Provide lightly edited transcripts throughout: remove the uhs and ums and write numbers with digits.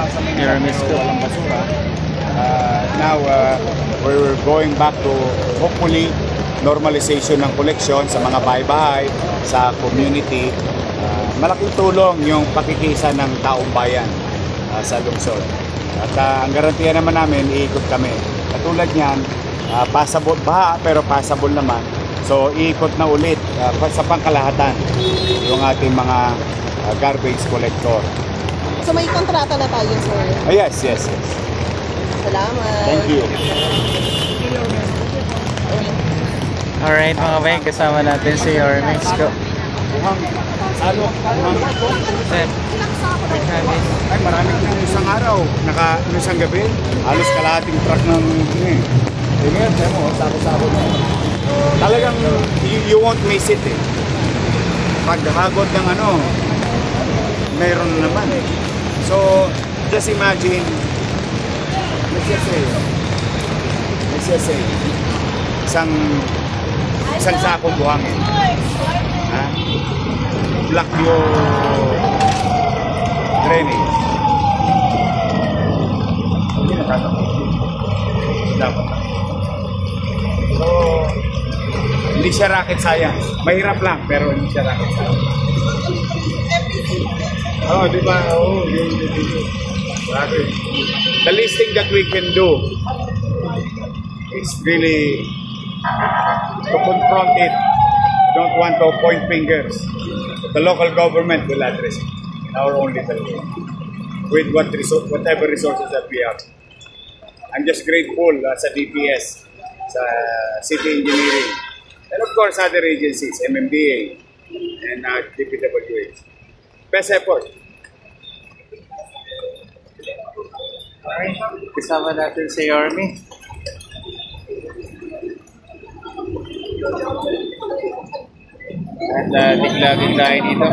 sa Manila pero walang basura. Now, we're going back to hopefully normalization ng collection sa mga bahay-bahay, sa community. Malaking tulong yung pakikisa ng taong bayan sa lungsod. At ang garantiya naman namin, iikot kami. Katulad niyan, passable, baha pero passable naman. So, iikot na ulit sa pangkalahatan yung ating mga garbage collector. So, may kontrata na tayo, sir? Yes. Salamat. Thank you. Alright mga bay, kasama natin si Ormex ko. Ay, maraming kung isang araw, isang gabi, halos kalahating truck ng ngayon, mo, sako-sako na. Talagang, you won't miss it eh. Paghagod ng mayroon na naman eh. So, just imagine, let's just say, isang sakong buhangin. Block your drainage. Hindi natatakot. Dapat. So, hindi siya rocket science. Mahirap lang, pero hindi siya rocket science. Oh, di ba? Oh, yun. The least thing that we can do is really to confront it. Don't want to point fingers. The local government will address it in our own little way with whatever resources that we have. I'm just grateful sa DPS, sa City Engineering, and of course other agencies, MMDA and DPWH. Best effort. Alright, kasama natin si Yorme. At tiglating tayo dito.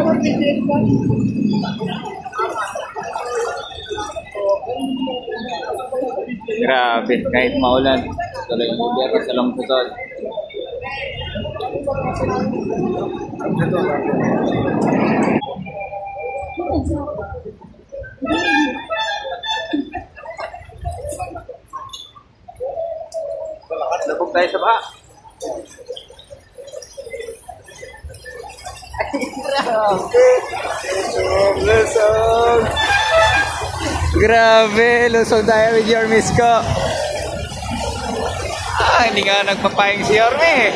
Grabe, kahit maulan, talagang biyero sa Longputol. Labog tayo sa baha. Lusog! Grabe! Lusog tayo with Yorme ko. Hindi nga nagpapayang si Yorme.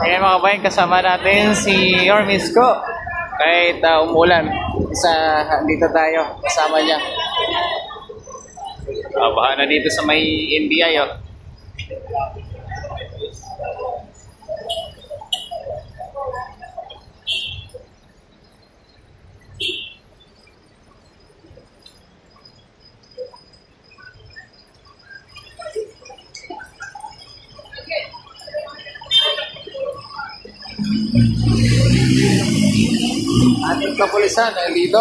Ayan mga kabayan, kasama natin si Yorme ko. Kahit umulan, dito tayo, kasama niya. Baha na dito sa may NBI oh. Ating kapulisan dito.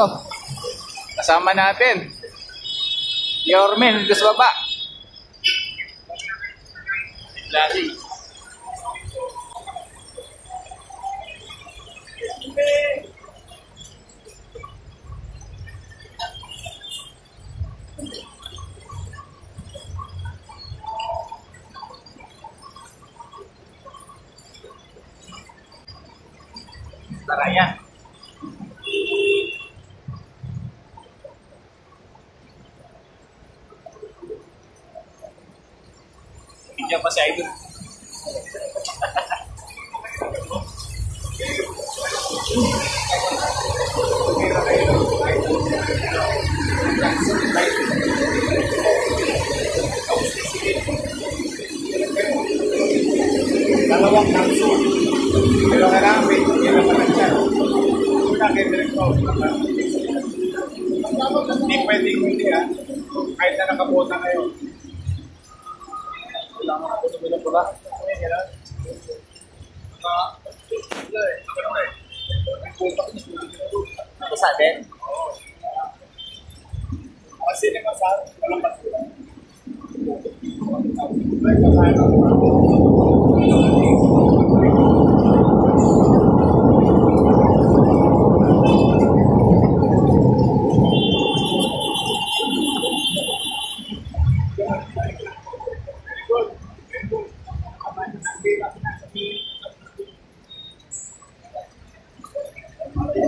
Kasama natin Yorme dito sa baba. Lagi. Taraya. Hindi pa si Idol. Dalawang kapsul. Pero kailangan may ilang siya. Una kay Director. hindi ha. Kahit na nakabota ngayon. Kailangan ako tumilong pula. Ako sa atin? Kasi naman walang basura.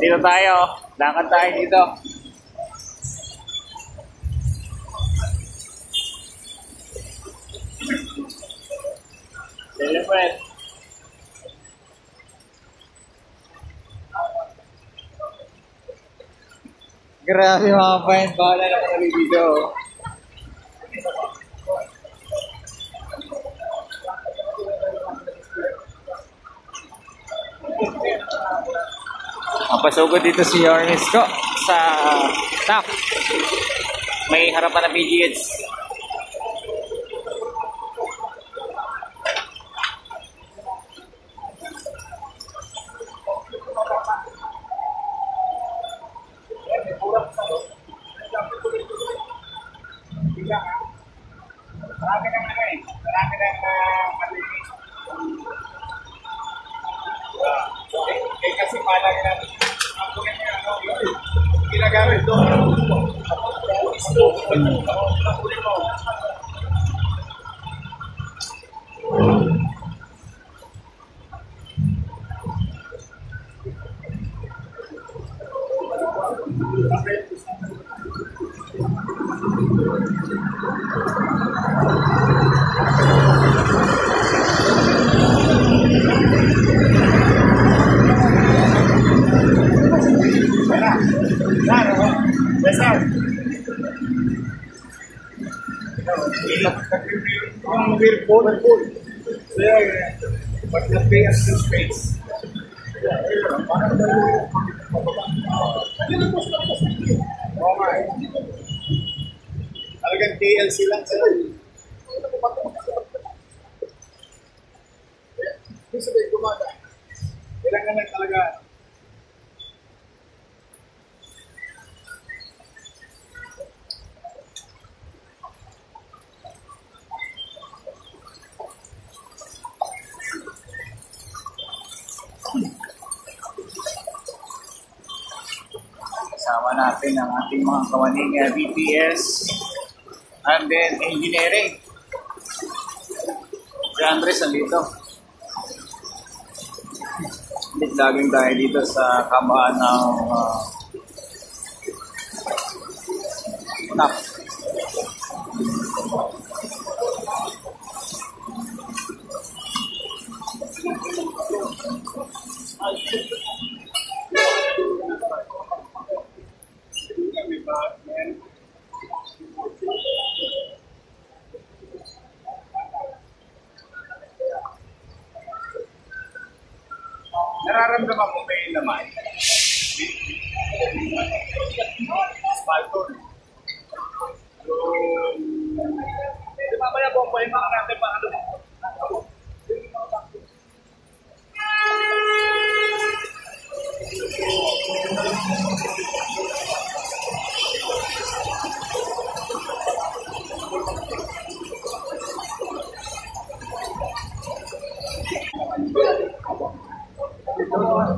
Dito tayo. Lakad tayo dito. Celebrate. Grabe mga friend. Bahala na kami dito. Pasugod dito si Yormis ko sa TAP. May harapan na PGH. Marami nang malinis. Kasi palagi natin. Ginagamit doon. But the pay us the space. Okay. Talagang TLC lang sila. Hindi sabihin gumada. Kailangan lang talaga. Kasama natin ang ating mga kawaning BTS and then engineering. Si Andres nandito. Laging tayo dito sa kamaan ng TAP. Nararamdaman mo ba yung laman? Spalton. So, di ba mamaya po yung mga natin pa ano?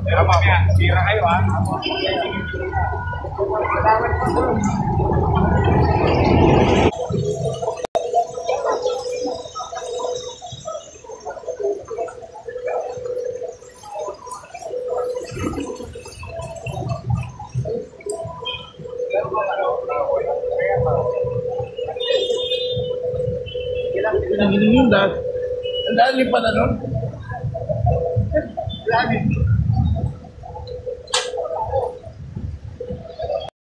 Pero mamaya, tira kayo ha. Ang hiling yung dad. Ang dahil pa na nun. Lagi.